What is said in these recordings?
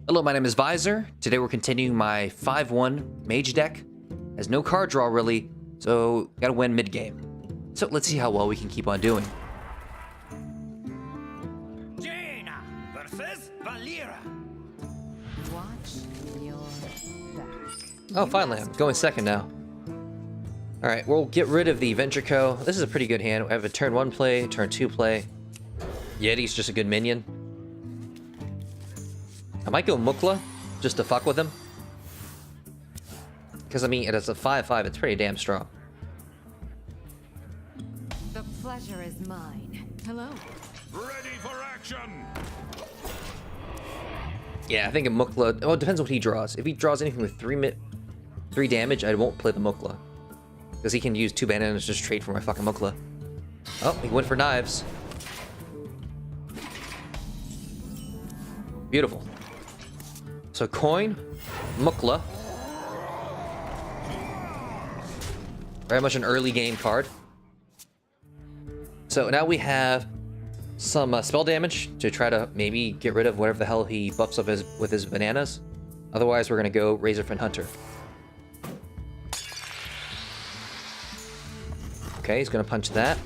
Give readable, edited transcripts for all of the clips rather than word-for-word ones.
Hello, my name is Visor. Today we're continuing my 5-1 mage deck. Has no card draw really, so gotta win mid-game. So let's see how well we can keep on doing. Jaina versus Valera. Watch your back. Oh, finally, I'm going second now. Alright, we'll get rid of the Venture Co. This is a pretty good hand. I have a turn 1 play, turn 2 play. Yeti's just a good minion. I might go Mukla, just to fuck with him. Because, I mean, it's a 5-5, it's pretty damn strong. The pleasure is mine. Hello. Ready for action. Yeah, I think a Mukla... Well, it depends on what he draws. If he draws anything with 3 damage, I won't play the Mukla. Because he can use 2 bananas to just trade for my fucking Mukla. Oh, he went for knives. Beautiful. So coin, Mukla. Very much an early game card. So now we have some spell damage to try to maybe get rid of whatever the hell he buffs up with his bananas. Otherwise, we're going to go Razorfin Hunter. Okay, he's going to punch that.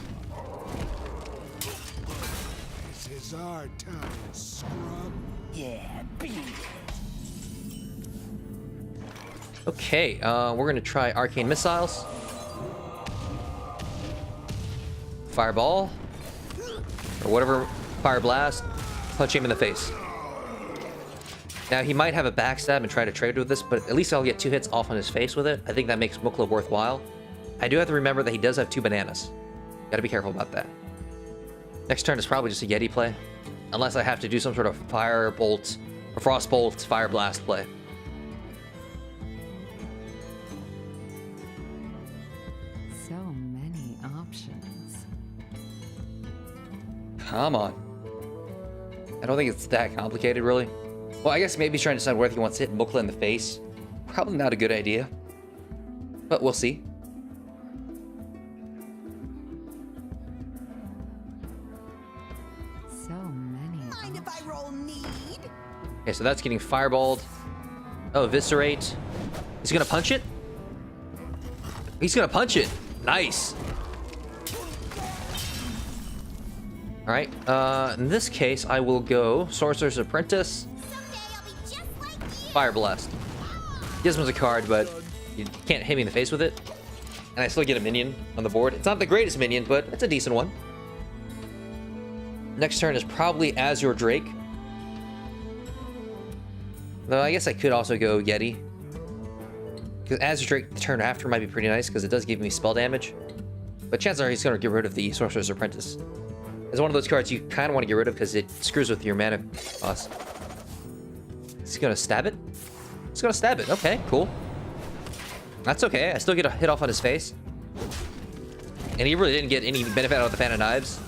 This is our time, scrub. Yeah, beat it. Okay, we're going to try Arcane Missiles. Fireball. Or whatever. Fire Blast. Punch him in the face. Now, he might have a backstab and try to trade with this, but at least I'll get 2 hits off on his face with it. I think that makes Mukla worthwhile. I do have to remember that he does have 2 bananas. Gotta be careful about that. Next turn is probably just a Yeti play. Unless I have to do some sort of Fire Bolt or Frost Bolt, Fire Blast play. So many options. Come on. I don't think it's that complicated, really. Well, I guess maybe he's trying to decide whether he wants to hit Mukla in the face. Probably not a good idea. But we'll see. So many Mind if I options. roll need? Okay, so that's getting fireballed. Oh, eviscerate. He's gonna punch it? He's gonna punch it. Nice. Alright, in this case, I will go Sorcerer's Apprentice. Someday I'll be just like you. Fire Blast. Gizmo's a card, but you can't hit me in the face with it. And I still get a minion on the board. It's not the greatest minion, but it's a decent one. Next turn is probably Azure Drake. Though I guess I could also go Yeti. Because Azure Drake the turn after might be pretty nice, because it does give me spell damage. But chances are he's going to get rid of the Sorcerer's Apprentice. It's one of those cards you kind of want to get rid of because it screws with your mana cost. Is he going to stab it? He's going to stab it. Okay, cool. That's okay. I still get a hit off on his face. And he really didn't get any benefit out of the Fan of Knives.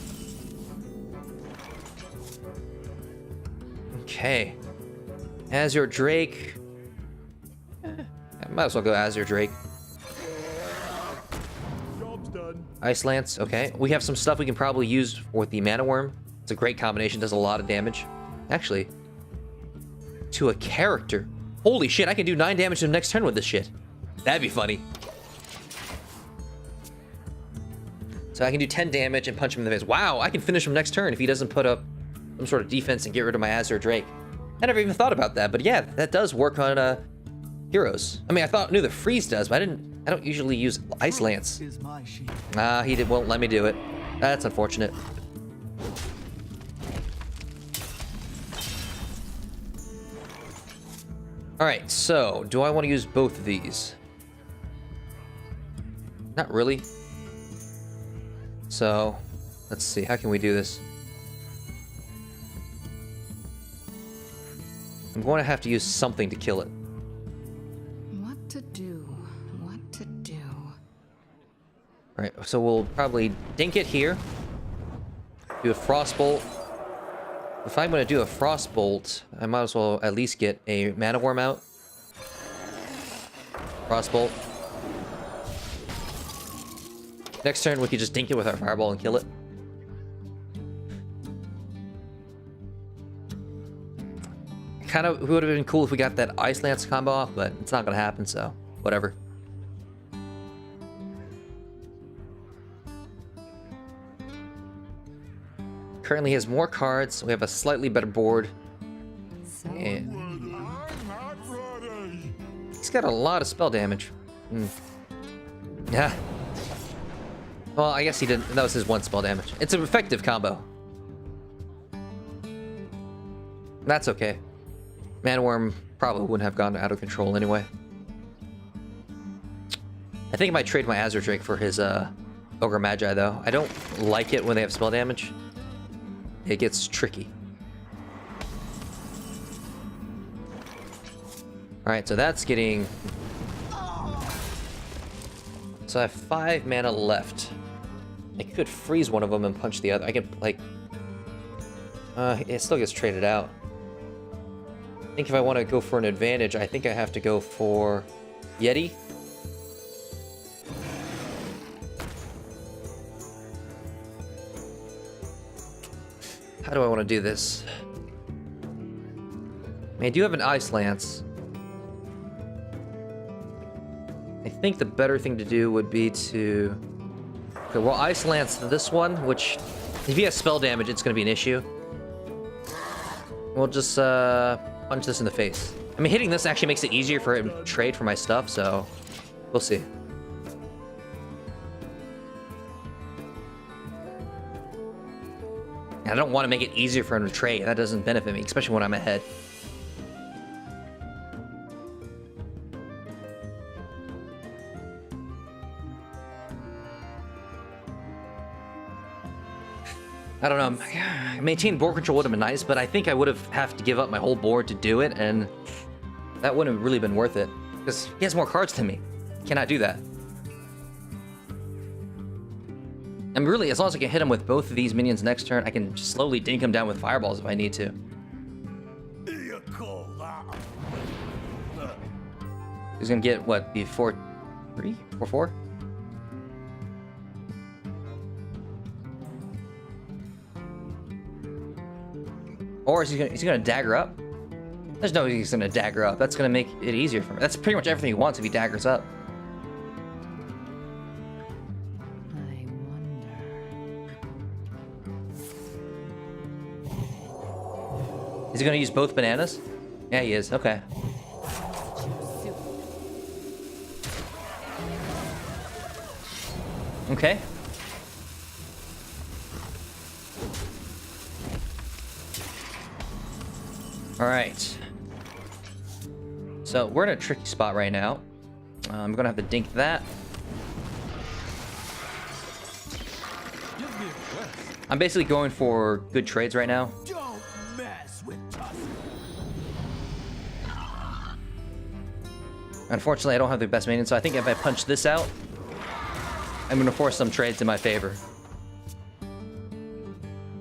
Okay. Azure Drake. I might as well go Azure Drake. Job's done. Ice Lance, okay. We have some stuff we can probably use with the Mana Worm. It's a great combination, does a lot of damage. Actually, to a character. Holy shit, I can do 9 damage to him next turn with this shit. That'd be funny. So I can do 10 damage and punch him in the face. Wow, I can finish him next turn if he doesn't put up some sort of defense and get rid of my Azure Drake. I never even thought about that, but yeah, that does work on heroes. I mean, knew the freeze does, but I don't usually use Ice Lance. Is my sheep. He won't let me do it. That's unfortunate. Alright, so, do I want to use both of these? Not really. So, let's see, how can we do this? I'm going to have to use something to kill it. What to do? What to do? Alright, so we'll probably dink it here. Do a Frostbolt. If I'm going to do a Frostbolt, I might as well at least get a Mana Worm out. Frostbolt. Next turn, we could just dink it with our Fireball and kill it. kind of would have been cool if we got that Ice Lance combo off, but it's not gonna happen, so whatever. Currently has more cards. We have a slightly better board. And he's got a lot of spell damage. Yeah. Well, I guess he didn't. That was his one spell damage. It's an effective combo. That's okay. Manworm probably wouldn't have gone out of control anyway. I think I might trade my Azure Drake for his Ogre Magi, though. I don't like it when they have spell damage. It gets tricky. Alright, so that's getting... So I have 5 mana left. I could freeze one of them and punch the other. I can, like... it still gets traded out. I think if I want to go for an advantage, I think I have to go for Yeti. How do I want to do this? I do have an Ice Lance. I think the better thing to do would be to... Okay, well, Ice Lance this one, which... If he has spell damage, it's going to be an issue. We'll just punch this in the face. I mean, hitting this actually makes it easier for him to trade for my stuff, so... We'll see. I don't want to make it easier for him to trade. That doesn't benefit me, especially when I'm ahead. I don't know. Maintain board control would have been nice, but I think I would have to give up my whole board to do it, and that wouldn't have really been worth it. Because he has more cards than me. Cannot do that. And really, as long as I can hit him with both of these minions next turn, I can slowly dink him down with fireballs if I need to. He's gonna get, what, the 4-3? 4-4? Or is he's gonna dagger up? There's no way he's gonna dagger up. That's gonna make it easier for me. That's pretty much everything he wants if he daggers up. I wonder. Is he gonna use both bananas? Yeah, he is. Okay. Okay. All right. So we're in a tricky spot right now. I'm gonna have to dink that. I'm basically going for good trades right now. Don't mess with us. Unfortunately, I don't have the best minion, so I think if I punch this out, I'm gonna force some trades in my favor.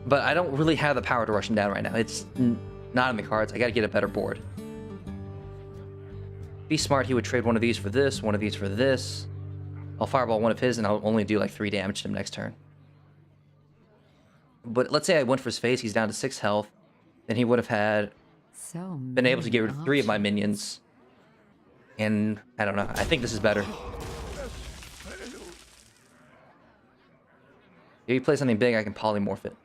But I don't really have the power to rush him down right now. It's not in the cards. I gotta get a better board. Be smart, he would trade one of these for this, one of these for this. I'll fireball one of his, and I'll only do like 3 damage to him next turn. But let's say I went for his face, he's down to 6 health. Then he would have had been able to get rid of 3 of my minions. And I don't know. I think this is better. If you play something big, I can polymorph it.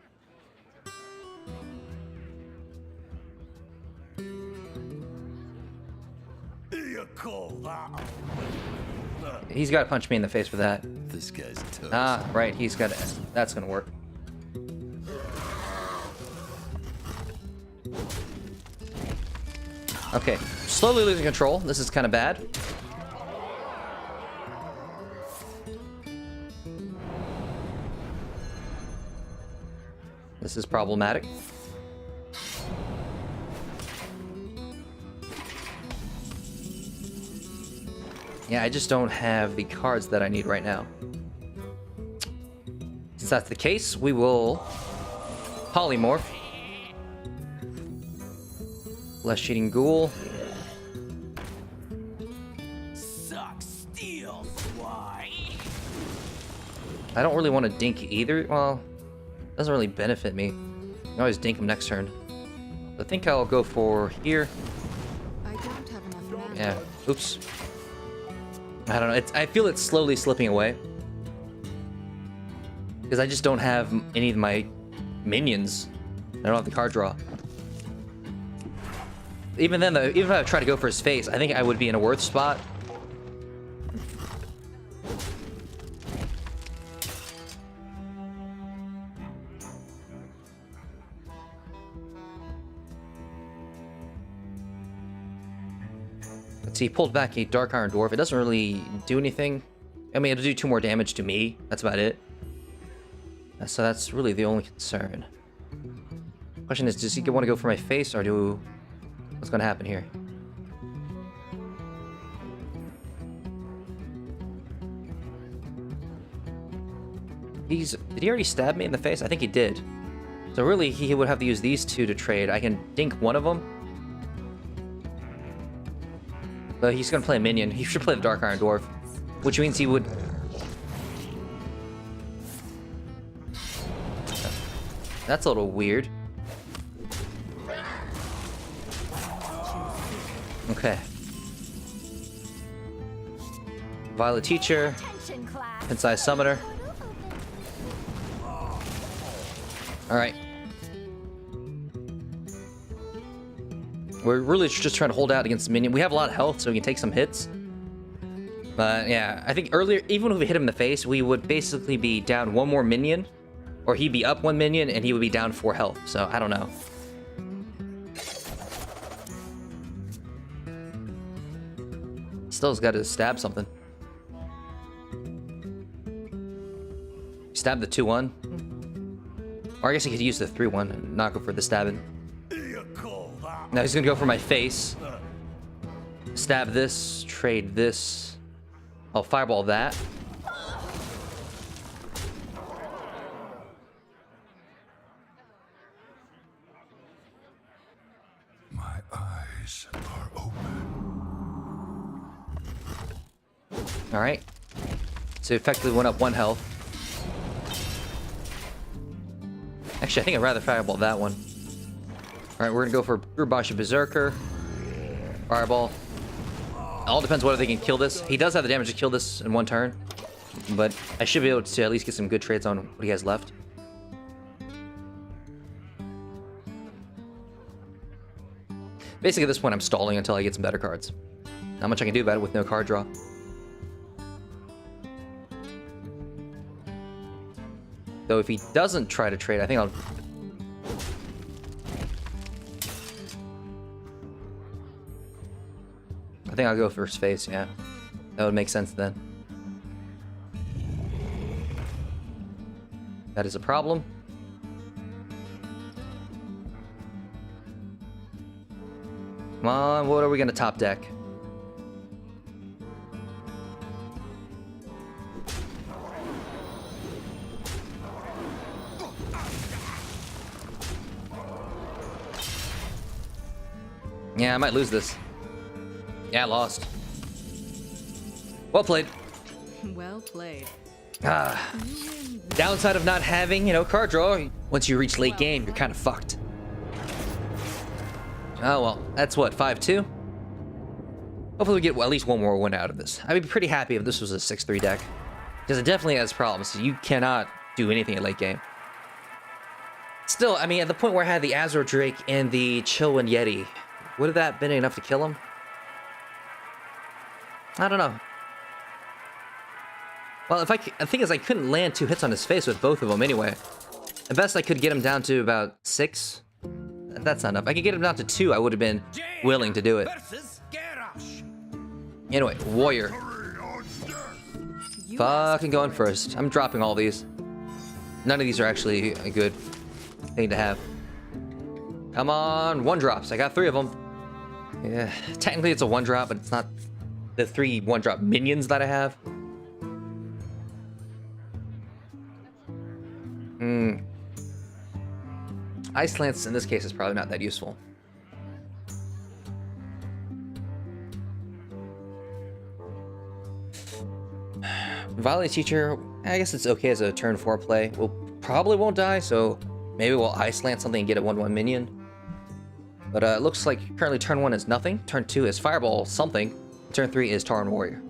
He's got to punch me in the face for that. This guy's toast. Ah, right. He's got to... That's going to work. Okay. Slowly losing control. This is kind of bad. This is problematic. Yeah, I just don't have the cards that I need right now. Since that's the case, we will polymorph. Less cheating ghoul. Suck steel, swine. I don't really want to dink either. Well, doesn't really benefit me. I can always dink him next turn. I think I'll go for here. I don't have enough mana. Yeah. Oops. I don't know. I feel it's slowly slipping away. Because I just don't have any of my minions. I don't have the card draw. Even then, though, even if I try to go for his face, I think I would be in a worth spot. Let's see, he pulled back a Dark Iron Dwarf. It doesn't really do anything. I mean, it'll do 2 more damage to me. That's about it. So that's really the only concern. Question is, does he want to go for my face, or what's going to happen here? Did he already stab me in the face? I think he did. So really, he would have to use these 2 to trade. I can dink one of them. But he's going to play a minion. He should play the Dark Iron Dwarf, which means he would... That's a little weird. Okay. Violet Teacher. Attention, class. Concise Summoner. Alright. We're really just trying to hold out against the minion. We have a lot of health, so we can take some hits. But yeah, I think earlier, even if we hit him in the face, we would basically be down 1 more minion. Or he'd be up 1 minion, and he would be down 4 health. So, I don't know. Still's got to stab something. Stab the 2-1. Or I guess he could use the 3-1 and not go for the stabbing. Now he's gonna go for my face. Stab this, trade this. I'll fireball that. My eyes are open. Alright. So effectively went up 1 health. Actually, I think I'd rather fireball that one. Alright, we're gonna go for Rubashi Berserker. Fireball. All depends whether they can kill this. He does have the damage to kill this in 1 turn. But I should be able to at least get some good trades on what he has left. Basically, at this point, I'm stalling until I get some better cards. Not much I can do about it with no card draw. Though if he doesn't try to trade, I think I'll go for his face, yeah. That would make sense then. That is a problem. Come on, what are we gonna top deck? Yeah, I might lose this. Yeah, I lost. Well played. Well played. Downside of not having, card draw. Once you reach late game, you're kind of fucked. Oh, well, that's what, 5-2? Hopefully we get at least 1 more win out of this. I'd be pretty happy if this was a 6-3 deck. Because it definitely has problems. You cannot do anything at late game. Still, I mean, at the point where I had the Azure Drake and the Chillwind Yeti, would have that been enough to kill him? I don't know. Well, the thing is, I couldn't land 2 hits on his face with both of them anyway. At best, I could get him down to about 6. That's not enough. I could get him down to 2. I would have been willing to do it. Anyway, Warrior. Fucking going first. I'm dropping all these. None of these are actually a good thing to have. Come on, 1-drops. I got 3 of them. Yeah, technically it's a 1-drop, but it's not the 3 1-drop minions that I have. Ice Lance in this case is probably not that useful. Violet Teacher, I guess it's okay as a turn 4 play. We'll probably won't die, so maybe we'll Ice Lance something and get a 1-1 minion. But it looks like currently turn 1 is nothing, turn 2 is Fireball something, turn 3 is Tauren Warrior.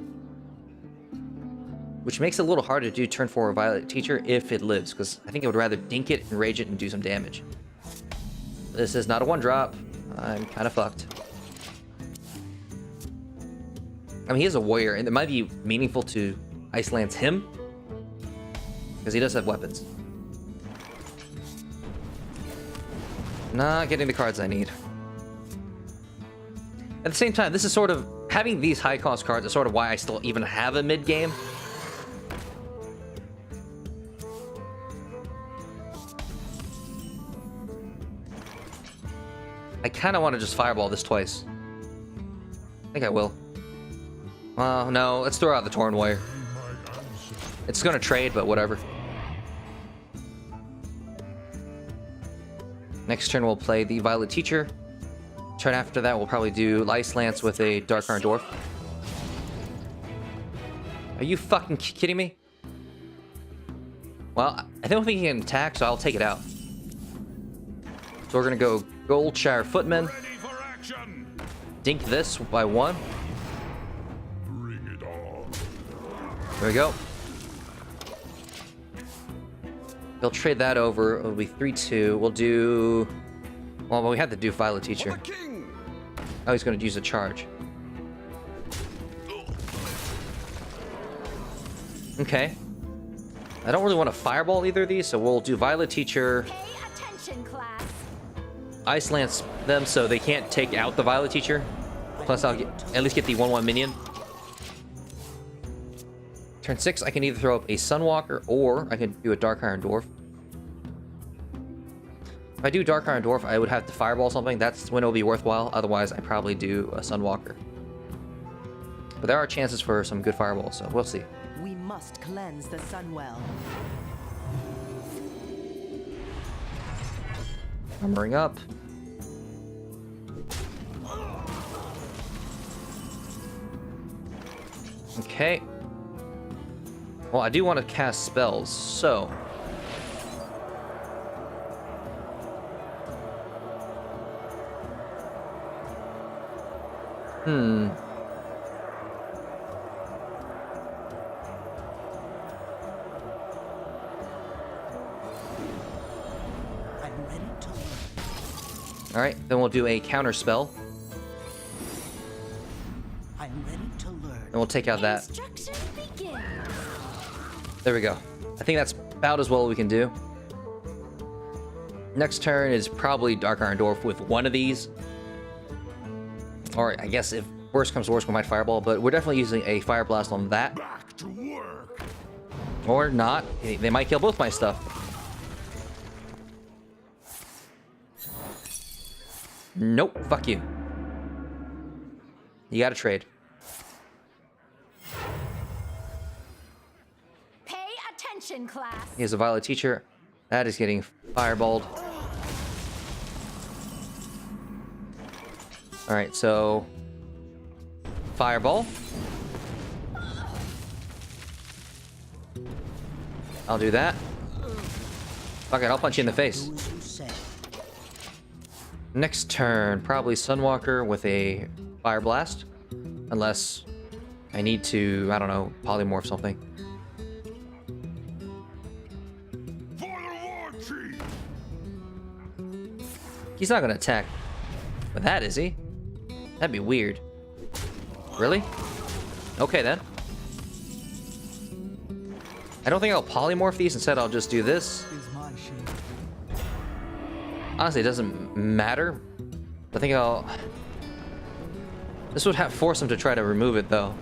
Which makes it a little harder to do turn 4 Violet Teacher if it lives, because I think I would rather dink it, enrage it, and do some damage. This is not a 1-drop. I'm kind of fucked. I mean, he is a warrior, and it might be meaningful to Ice Lance him, because he does have weapons. Not getting the cards I need. At the same time, this is sort of... having these high-cost cards is sort of why I still even have a mid-game. I kind of want to just Fireball this twice. I think I will. No, let's throw out the Tauren Warrior. It's going to trade, but whatever. Next turn, we'll play the Violet Teacher. Turn after that, we'll probably do Ice Lance with a Dark Iron Dwarf. Are you fucking kidding me? Well, I don't think he can attack, so I'll take it out. So we're going to go Goldshire Footman. Dink this by 1. Bring it on. There we go. He'll trade that over. It'll be 3-2. We'll do... well, we had to do Violet Teacher. Oh, he's going to use a charge. Okay. I don't really want to Fireball either of these, so we'll do Violet Teacher. Pay attention, class. Ice Lance them so they can't take out the Violet Teacher. Plus, I'll at least get the 1/1 minion. Turn 6, I can either throw up a Sunwalker or I can do a Dark Iron Dwarf. If I do Dark Iron Dwarf, I would have to Fireball something. That's when it'll be worthwhile. Otherwise, I probably do a Sunwalker. But there are chances for some good Fireballs, so we'll see. We must cleanse the Sunwell. Armoring up. Okay. Well, I do want to cast spells, so... I'm ready to learn. Alright, then we'll do a counter spell. I'm ready to learn. And we'll take out that. Instruction begins. There we go. I think that's about as well as we can do. Next turn is probably Dark Iron Dwarf with one of these. Or I guess if worst comes to worst, we might Fireball, but we're definitely using a Fire Blast on that. Back to work. Or not. They might kill both my stuff. Nope. Fuck you. You gotta trade. Pay attention, class. He has a Violet Teacher. That is getting fireballed. Alright, so... Fireball. I'll do that. Fuck it, I'll punch you in the face. Do as you say. Next turn, probably Sunwalker with a Fire Blast. Unless I need to, I don't know, polymorph something. For the war chief. He's not gonna attack with that, is he? That'd be weird. Really? Okay then. I don't think I'll polymorph these. Instead, I'll just do this. Is my shield. Honestly, it doesn't matter. I think I'll... This would have forced him to try to remove it, though.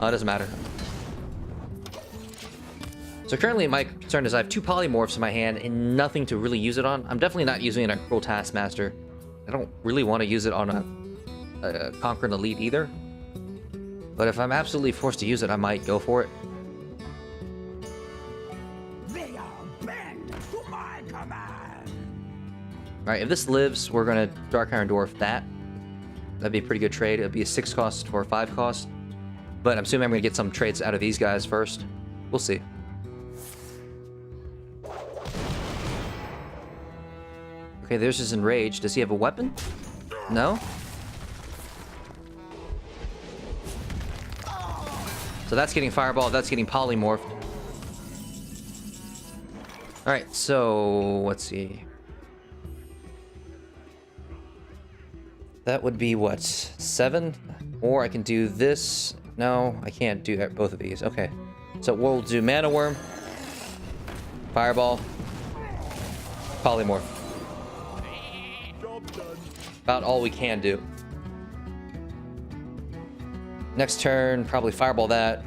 Oh, it doesn't matter. So currently, my concern is I have 2 polymorphs in my hand and nothing to really use it on. I'm definitely not using it on Cruel Taskmaster. I don't really want to use it on a Conquering Elite either. But if I'm absolutely forced to use it, I might go for it. They are bent to my command. Alright, if this lives, we're going to Dark Iron Dwarf that. That'd be a pretty good trade. It'd be a 6 cost for a 5 cost. But I'm assuming I'm going to get some trades out of these guys first. We'll see. Okay, there's his Enrage. Does he have a weapon? No? So that's getting fireball, that's getting polymorphed. Alright, so let's see. That would be what? 7? Or I can do this. No, I can't do both of these. Okay. So we'll do Mana Worm, Fireball, Polymorph. About all we can do. Next turn, probably Fireball that,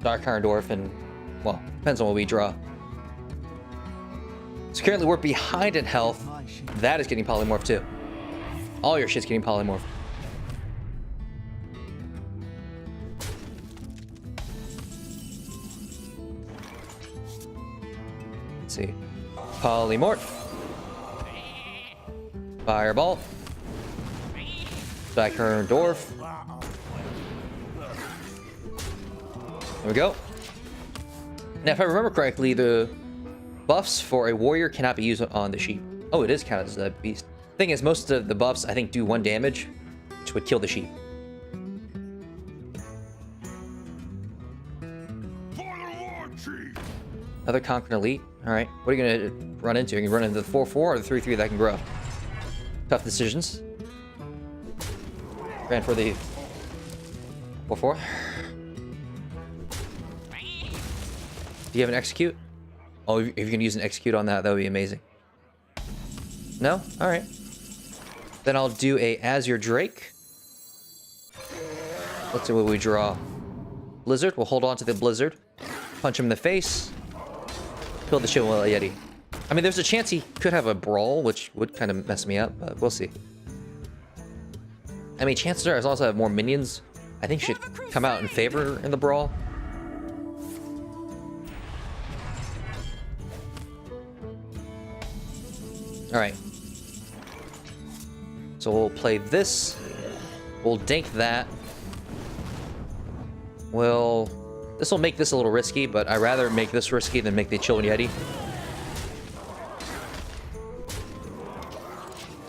Dark Iron Dwarf, and, well, depends on what we draw. So currently we're behind in health. That is getting Polymorph too. All your shit's getting Polymorph. Let's see. Polymorph. Fireball. Dark Iron Dwarf. There we go. Now, if I remember correctly, the buffs for a warrior cannot be used on the sheep. Oh, it is counted as a beast. Thing is, most of the buffs, I think, do 1 damage, which would kill the sheep. Another Conquering Elite. Alright, what are you going to run into? Are you going to run into the 4-4 or the 3-3 that can grow? Tough decisions. Ran for the 4-4. Do you have an execute? Oh, if you can use an execute on that, that would be amazing. No? Alright. Then I'll do a Azure Drake. Let's see what we draw. Blizzard. We'll hold on to the Blizzard. Punch him in the face. Kill the shit with a Yeti. I mean, there's a chance he could have a Brawl, which would kind of mess me up, but we'll see. I mean, chances are, as long as I have more minions, I think he should come out in favor in the Brawl. Alright. So we'll play this. We'll dink that. Well, this will make this a little risky, but I'd rather make this risky than make the Chilled Yeti.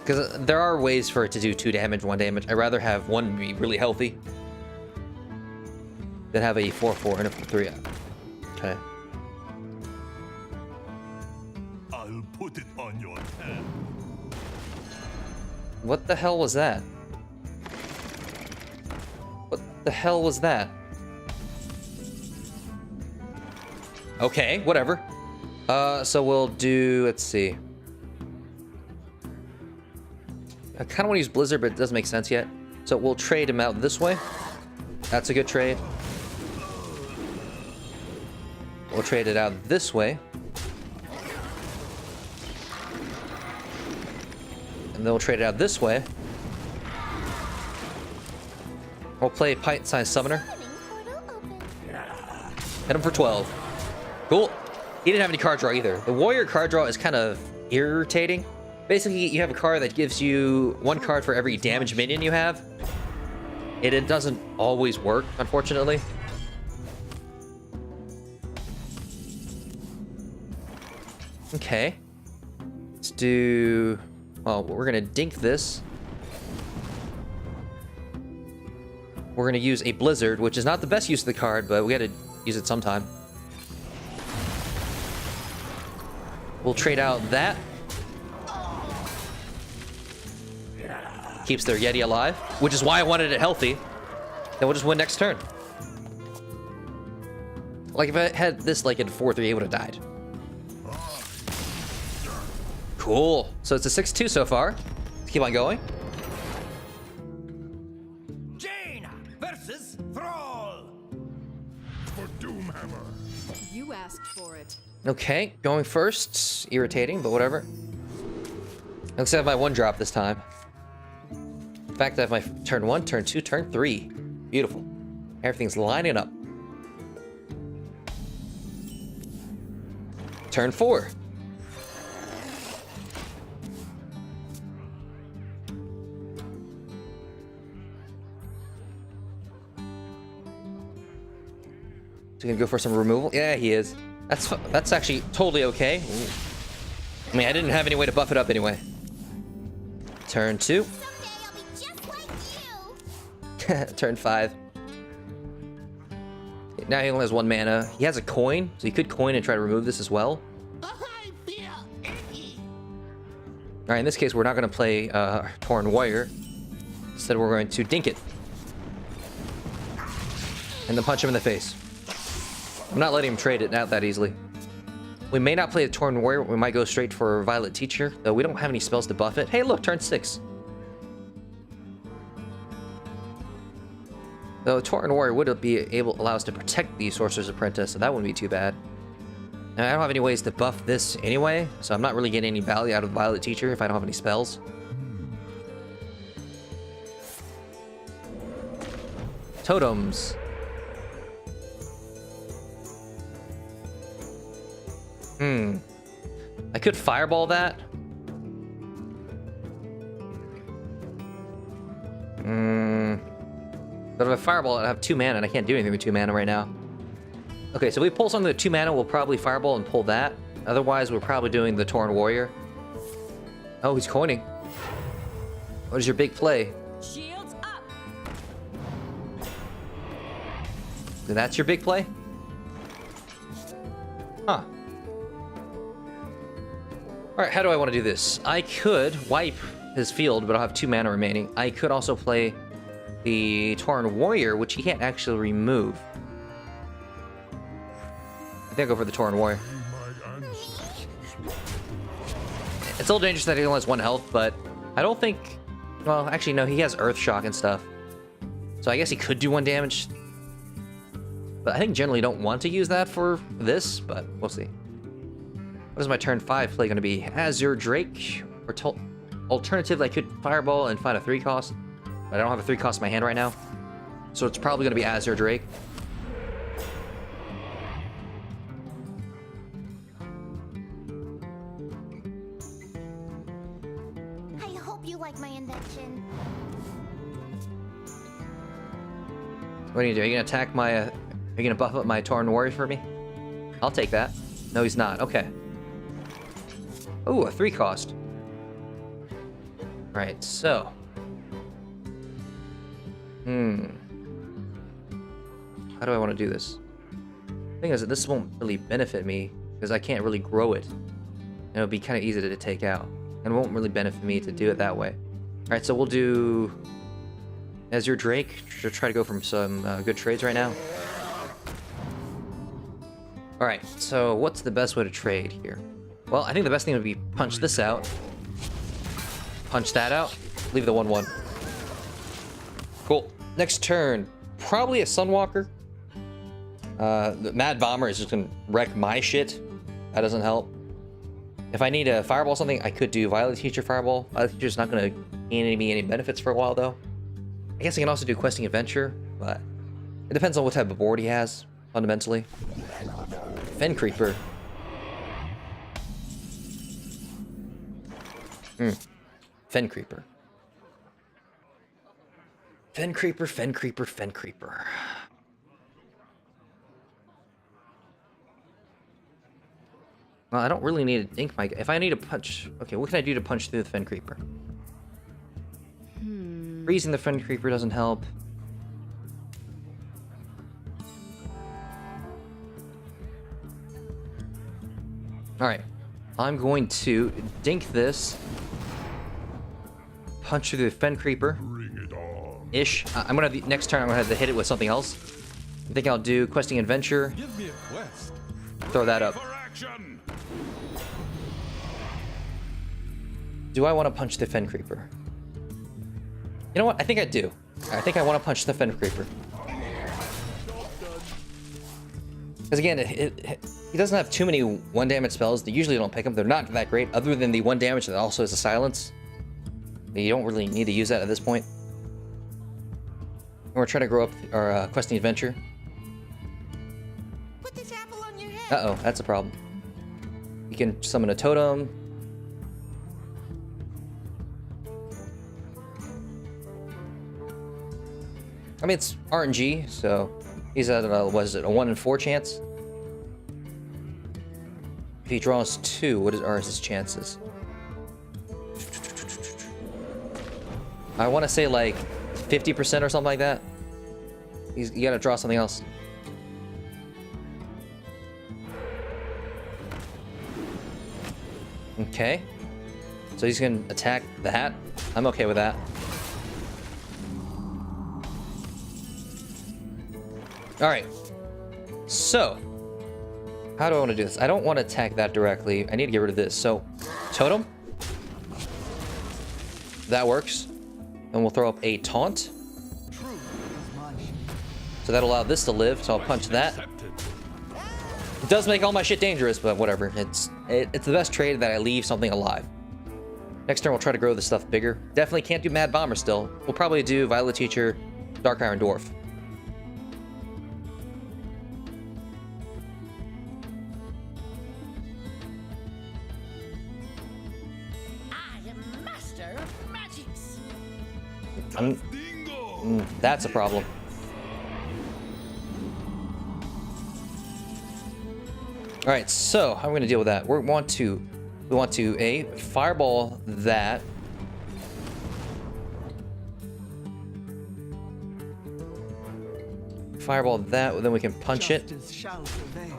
Because there are ways for it to do 2 damage, 1 damage. I'd rather have one be really healthy than have a 4-4 and a 3. Okay. I'll put it on your head. What the hell was that? What the hell was that? Okay, whatever. So we'll do, let's see. I kind of want to use Blizzard, but it doesn't make sense yet. So we'll trade him out this way. That's a good trade. We'll trade it out this way. And then we'll trade it out this way. We'll play Python Summoner. Hit him for 12. Cool. He didn't have any card draw either. The Warrior card draw is kind of irritating. Basically, you have a card that gives you 1 card for every damage minion you have. It doesn't always work, unfortunately. Okay. Let's do... Well, we're going to dink this. We're going to use a Blizzard, which is not the best use of the card, but we got to use it sometime. We'll trade out that. Keeps their Yeti alive, which is why I wanted it healthy. Then we'll just win next turn. Like, if I had this like in 4-3, it would have died. Cool. So it's a 6-2 so far. Let's keep on going. Jane versus Thrall. For Doomhammer. You asked for it. Okay, going first. Irritating, but whatever. Looks like I have my 1 drop this time. In fact, I have my turn 1, turn 2, turn 3. Beautiful. Everything's lining up. Turn 4. Is he gonna go for some removal? Yeah, he is. That's actually totally okay. I mean, I didn't have any way to buff it up anyway. Turn 2. Turn 5. Now he only has 1 mana. He has a coin, so he could coin and try to remove this as well. I feel icky. Alright, in this case, we're not going to play Torn Warrior. Instead, we're going to dink it. And then punch him in the face. I'm not letting him trade it out that easily. We may not play a Torn Warrior. We might go straight for Violet Teacher, though we don't have any spells to buff it. Hey, look, turn 6. Though Torn Warrior would be able to allow us to protect the Sorcerer's Apprentice, so that wouldn't be too bad. Now, I don't have any ways to buff this anyway, so I'm not really getting any value out of Violet Teacher if I don't have any spells. Totems. I could Fireball that. But if I Fireball, I have 2 mana, and I can't do anything with 2 mana right now. Okay, so if we pull something with 2 mana, we'll probably Fireball and pull that. Otherwise, we're probably doing the Torn Warrior. Oh, he's coining. What is your big play? Shields up. So that's your big play? Huh. Alright, how do I want to do this? I could wipe his field, but I'll have 2 mana remaining. I could also play the Torn Warrior, which he can't actually remove. I think I'll go for the Torn Warrior. It's a little dangerous that he only has 1 health, but I don't think... Well, actually, no, he has Earth Shock and stuff. So I guess he could do 1 damage. But I think generally don't want to use that for this, but we'll see. What is my turn 5 play going to be? Azure Drake? Or alternatively, I could Fireball and find a 3 cost. But I don't have a 3 cost in my hand right now. So it's probably going to be Azure Drake. I hope you like my invention. What are you going to do? Are you going to attack my... are you going to buff up my Torn Warrior for me? I'll take that. No, he's not. Okay. Ooh, a 3 cost. Right, so... How do I want to do this? The thing is that this won't really benefit me, because I can't really grow it. And it'll be kind of easy to take out. And it won't really benefit me to do it that way. Alright, so we'll do... Azure Drake, to try to go from some good trades right now. Alright, so what's the best way to trade here? Well, I think the best thing would be punch this out. Punch that out. Leave the 1/1. Cool. Next turn, probably a Sunwalker. The Mad Bomber is just gonna wreck my shit. That doesn't help. If I need a Fireball something, I could do Violet Teacher Fireball. Violet Teacher's not gonna gain me any benefits for a while though. I guess I can also do Questing Adventure, but it depends on what type of board he has, fundamentally. Fen Creeper. Fen Creeper. Fen Creeper, Fen Creeper, Fen Creeper. Well, I don't really need to dink my... If I need to punch... Okay, what can I do to punch through the Fen Creeper? Freezing the Fen Creeper doesn't help. Alright. I'm going to dink this. Punch through the Fen Creeper. Ish. I'm gonna have next turn. I'm gonna have to hit it with something else. I think I'll do Questing Adventure. Give me a quest. Throw that up. Do I want to punch the Fen Creeper? You know what? I think I do. I think I want to punch the Fen Creeper. Because again, he doesn't have too many 1 damage spells. They usually don't pick them. They're not that great, other than the 1 damage that also is a silence. You don't really need to use that at this point. We're trying to grow up our Questing Adventure. Put this apple on your head. Uh-oh, that's a problem. You can summon a totem. I mean, it's RNG, so he's at a, what is it, a 1 in 4 chance? If he draws 2, what are his chances? I want to say like 50% or something like that. You gotta draw something else. Okay. So he's gonna attack that. I'm okay with that. Alright. So, how do I want to do this? I don't want to attack that directly. I need to get rid of this. So, totem. That works. And we'll throw up a taunt. So that'll allow this to live. So I'll punch that. It does make all my shit dangerous, but whatever. It's the best trade that I leave something alive. Next turn, we'll try to grow this stuff bigger. Definitely can't do Mad Bomber still. We'll probably do Violet Teacher, Dark Iron Dwarf. I am master of magics. That's a problem. All right, so how are we gonna deal with that? We want to a fireball that. Fireball that, then we can punch it. Justice shall prevail.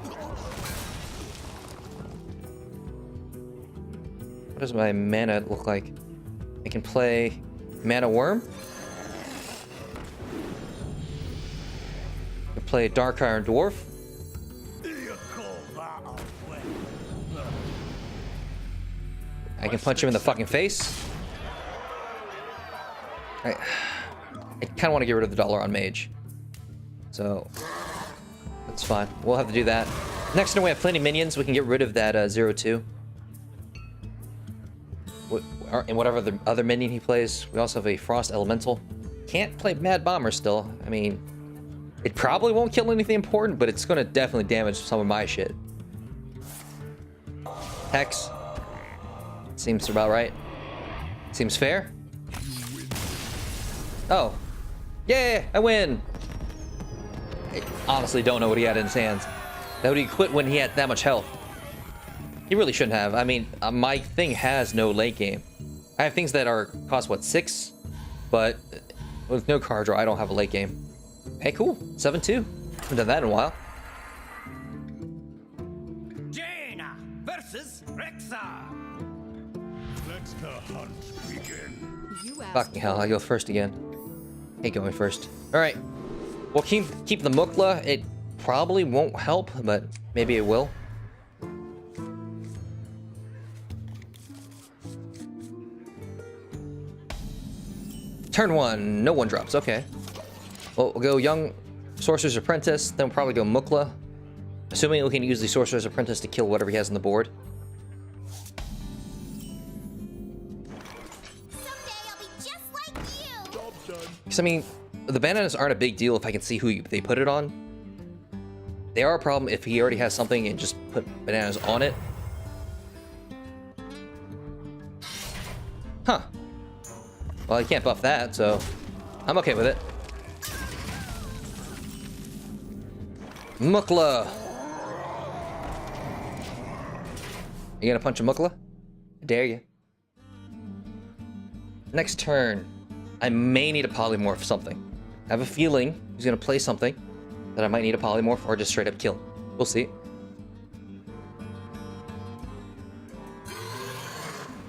What does my mana look like? I can play Mana Worm. I can play Dark Iron Dwarf. I can punch him in the fucking face. I kind of want to get rid of the dollar on Mage. So, that's fine. We'll have to do that. Next turn we have plenty of minions. We can get rid of that 0-2. And whatever the other minion he plays. We also have a Frost Elemental. Can't play Mad Bomber still. I mean, it probably won't kill anything important, but it's going to definitely damage some of my shit. Hex. Seems about right. Seems fair. Oh. Yeah, I win. I honestly don't know what he had in his hands. That would he quit when he had that much health. He really shouldn't have. I mean, my thing has no late game. I have things that are cost what, 6? But with no card draw, I don't have a late game. Hey, cool. 7-2. Haven't done that in a while. Jaina versus Rexa. Let the hunt begin. You asked Fucking hell, I go first again. Hate going first. Alright. We'll keep the Mukla. It probably won't help, but maybe it will. Turn 1, no one drops, okay. Well, we'll go Young Sorcerer's Apprentice, then we'll probably go Mukla. Assuming we can use the Sorcerer's Apprentice to kill whatever he has on the board. Someday I'll be just like you. Because, I mean, the bananas aren't a big deal if I can see who they put it on. They are a problem if he already has something and just put bananas on it. Huh. Well, he can't buff that, so I'm okay with it. Mukla. You gonna punch a Mukla? I dare you. Next turn, I may need a polymorph something. I have a feeling he's gonna play something that I might need a polymorph or just straight up kill. We'll see.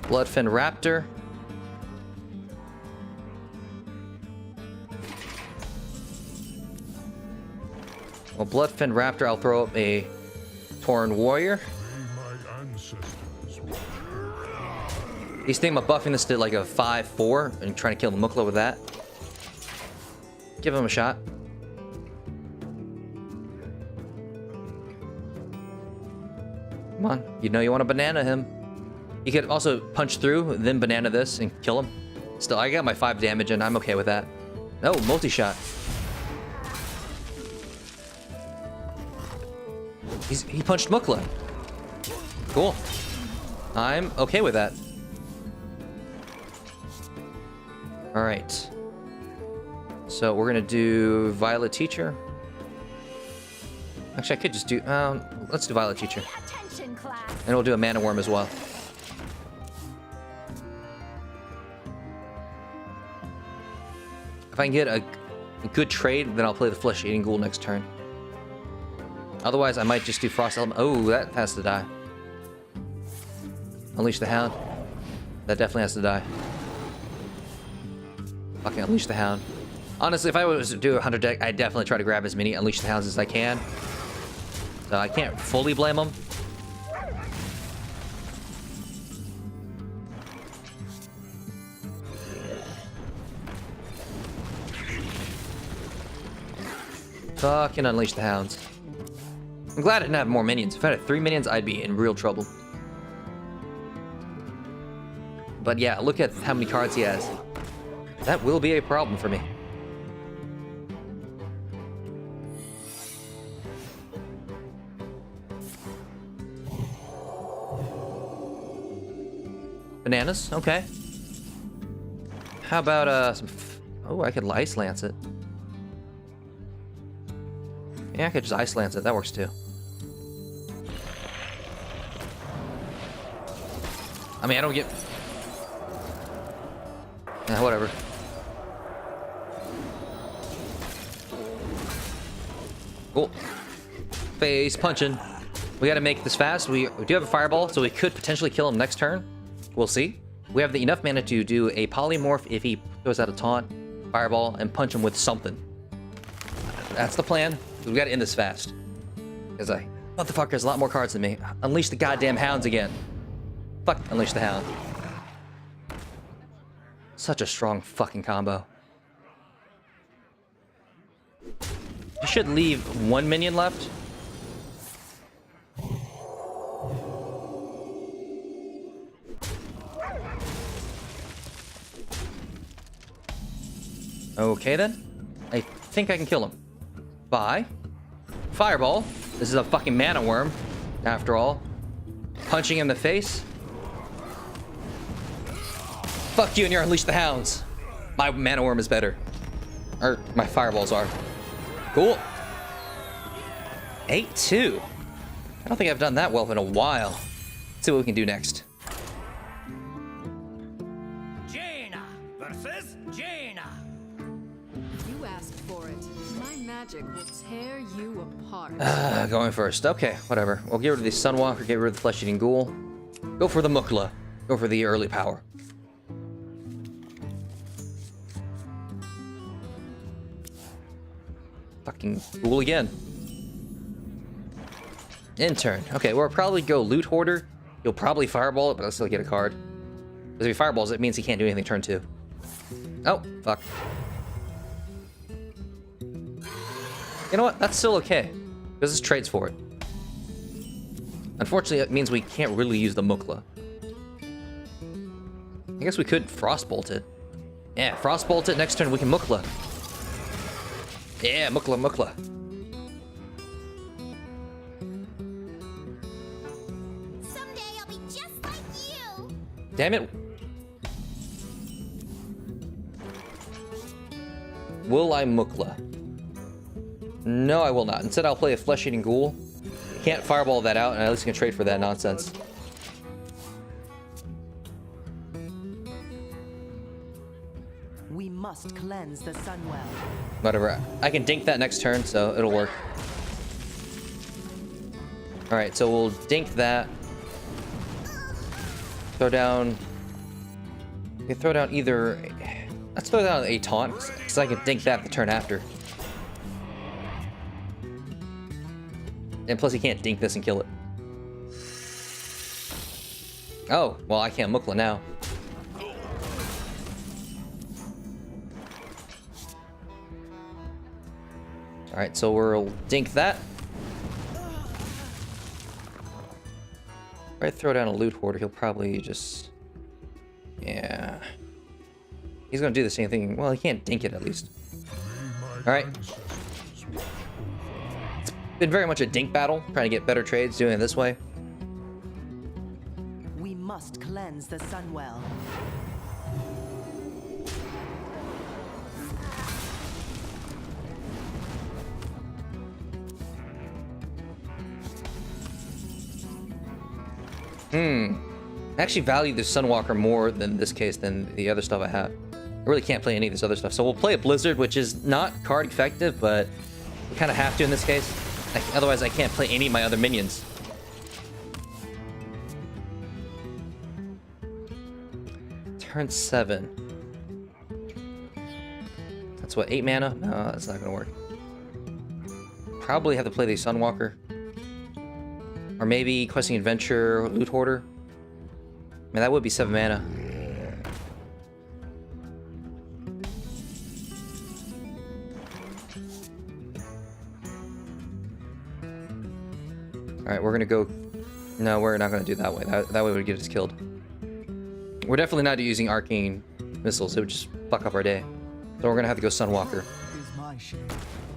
Bloodfin Raptor. Well, Bloodfin Raptor, I'll throw up a Tauren Warrior. He's thinking about buffing this to like a 5-4 and trying to kill the Mukla with that. Give him a shot. Come on, you know you want to banana him. You could also punch through, then banana this and kill him. Still, I got my 5 damage and I'm okay with that. No, multi-shot. He punched Mukla. Cool. I'm okay with that. Alright. So we're gonna do Violet Teacher. Actually, I could just do... let's do Violet Teacher. Attention, class. And we'll do a Mana Worm as well. If I can get a good trade, then I'll play the Flesh-Eating Ghoul next turn. Otherwise, I might just do Frost Element. Oh, that has to die. Unleash the Hound. That definitely has to die. Fucking Unleash the Hound. Honestly, if I was to do a 100 deck, I'd definitely try to grab as many Unleash the Hounds as I can. So I can't fully blame them. Fucking Unleash the Hounds. I'm glad I didn't have more minions. If I had 3 minions, I'd be in real trouble. But yeah, look at how many cards he has. That will be a problem for me. Bananas, okay. How about some... Oh, I could Ice Lance it. Yeah, I could just Ice Lance it. That works too. I mean, I don't get... Yeah, whatever. Cool. Face punching. We gotta make this fast. We do have a Fireball, so we could potentially kill him next turn. We'll see. We have enough mana to do a Polymorph if he goes out of Taunt, Fireball, and punch him with something. That's the plan. We gotta end this fast. Because motherfucker has a lot more cards than me. Unleash the goddamn Hounds again. Fuck, Unleash the Hound. Such a strong fucking combo. You should leave 1 minion left. Okay then. I think I can kill him. Bye. Fireball. This is a fucking mana worm, after all. Punching him in the face. Fuck you and your Unleash the Hounds. My mana worm is better. Or my fireballs are. Cool. 8-2. I don't think I've done that well in a while. Let's see what we can do next. Jaina versus Jaina. You asked for it. My magic will tear you apart. Going first. Okay, whatever. We'll get rid of the Sunwalker, get rid of the Flesh-Eating Ghoul. Go for the Mukla. Go for the early power. Fucking Ghoul again. In turn. Okay, we'll probably go Loot Hoarder. He'll probably Fireball it, but I'll still get a card. Because if he Fireballs, it means he can't do anything turn 2. Oh, fuck. You know what? That's still okay. Because this trades for it. Unfortunately, it means we can't really use the Mukla. I guess we could Frostbolt it. Yeah, Frostbolt it. Next turn we can Mukla. Yeah, Mukla, Mukla. Someday I'll be just like you. Damn it. Will I Mukla? No, I will not. Instead, I'll play a Flesh-Eating Ghoul. Can't Fireball that out, and at least can trade for that nonsense. We must cleanse the Sunwell. Whatever. I can dink that next turn, so it'll work. Alright, so we'll dink that. Throw down... We can throw down either... Let's throw down a taunt, because I can dink that the turn after. And plus he can't dink this and kill it. Oh, well I can't Mukla now. Alright, so we'll dink that. If I throw down a Loot Hoarder, he'll probably just... Yeah. He's gonna do the same thing. Well, he can't dink it at least. Alright. It's been very much a dink battle, trying to get better trades, doing it this way. We must cleanse the Sunwell. I actually value the Sunwalker more than this case than the other stuff I have. really can't play any of this other stuff. So we'll play a Blizzard, which is not card effective, but we kind of have to in this case. Otherwise, I can't play any of my other minions. Turn 7. That's what, 8 mana? No, that's not gonna work. Probably have to play the Sunwalker. Or maybe Questing Adventure, Loot Hoarder. I mean, that would be 7 mana. Alright, we're gonna go... No, we're not gonna do that way. That way would get us killed. We're definitely not using Arcane Missiles. It would just fuck up our day. So we're gonna have to go Sunwalker.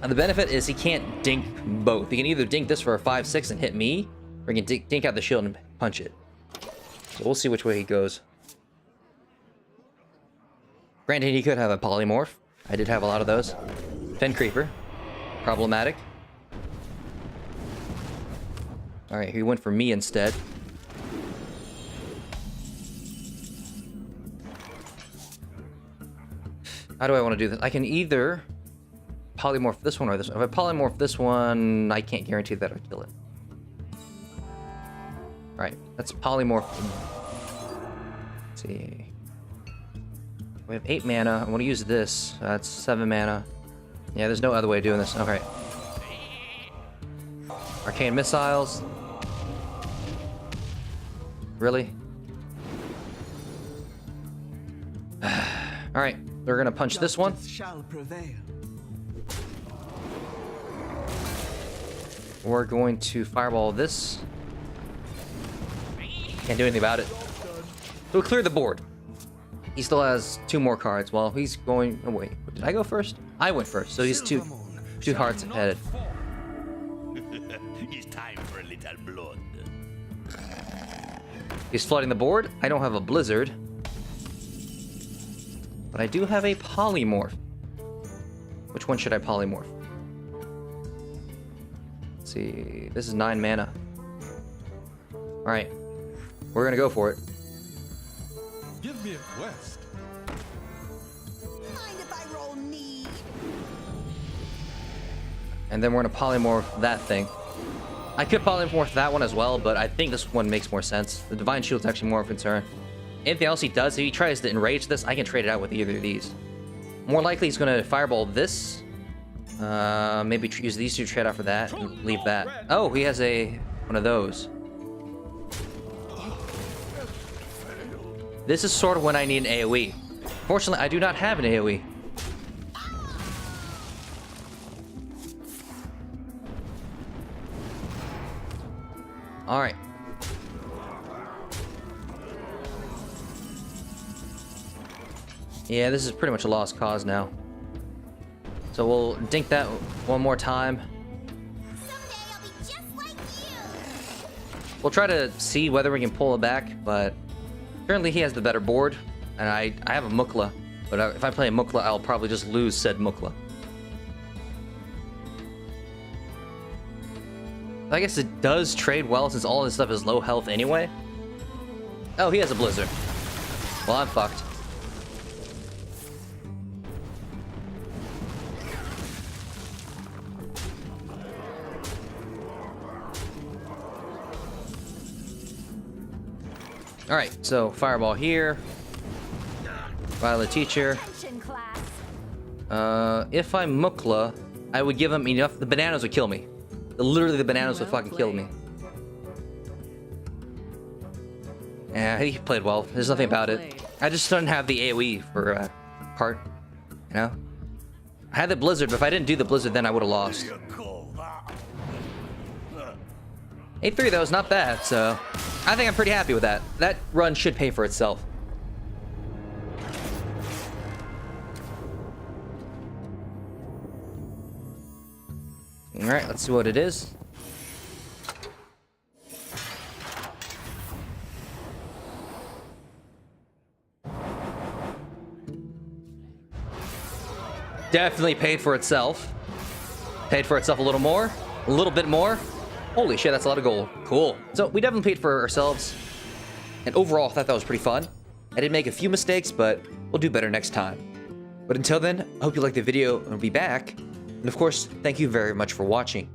And the benefit is he can't dink both. He can either dink this for a 5-6 and hit me, or he can dink out the shield and punch it. So we'll see which way he goes. Granted, he could have a Polymorph. I did have a lot of those. Fen Creeper. Problematic. Alright, he went for me instead. How do I want to do this? I can either polymorph this one or this one. If I polymorph this one, I can't guarantee that I'll kill it. Alright, let's polymorph. Let's see. We have 8 mana. I want to use this. That's 7 mana. Yeah, there's no other way of doing this. Okay. Arcane Missiles. Really? Alright, we're gonna punch this one. We're going to fireball this. Can't do anything about it. So we'll clear the board. He still has 2 more cards. Well, he's going... Oh, wait. Did I go first? I went first, so he's two hearts ahead. It's time for a little blood. He's flooding the board. I don't have a Blizzard. But I do have a Polymorph. Which one should I Polymorph? Let's see. This is 9 mana. Alright. We're gonna go for it. Give me a quest. Mind if I roll need? And then we're gonna Polymorph that thing. I could Polymorph that one as well, but I think this one makes more sense. The Divine Shield's actually more of a concern. Anything else he does, if he tries to enrage this, I can trade it out with either of these. More likely he's gonna Fireball this. Maybe use these 2 to trade out for that and leave that. Oh, he has one of those. This is sort of when I need an AoE. Fortunately, I do not have an AoE. Alright. Yeah, this is pretty much a lost cause now. So we'll dink that one more time. Someday I'll be just like you. We'll try to see whether we can pull it back, but currently he has the better board, and I have a Mukla. But if I play a Mukla, I'll probably just lose said Mukla. I guess it does trade well since all his stuff is low health anyway. Oh, he has a Blizzard. Well, I'm fucked. Alright, so Fireball here. Violet Teacher. Attention, class. If I'm Mukla, I would give him enough. The bananas would kill me. Literally, the bananas would fucking kill me. Yeah, he played well. There's nothing about it. I just don't have the AoE for part. You know? I had the Blizzard, but if I didn't do the Blizzard, then I would have lost. 8-3 though is not bad, so I think I'm pretty happy with that. That run should pay for itself. Alright, let's see what it is. Definitely paid for itself. Paid for itself a little more. A little bit more. Holy shit, that's a lot of gold. Cool. So we definitely paid for ourselves. And overall, I thought that was pretty fun. I did make a few mistakes, but we'll do better next time. But until then, I hope you liked the video and will be back. And of course, thank you very much for watching.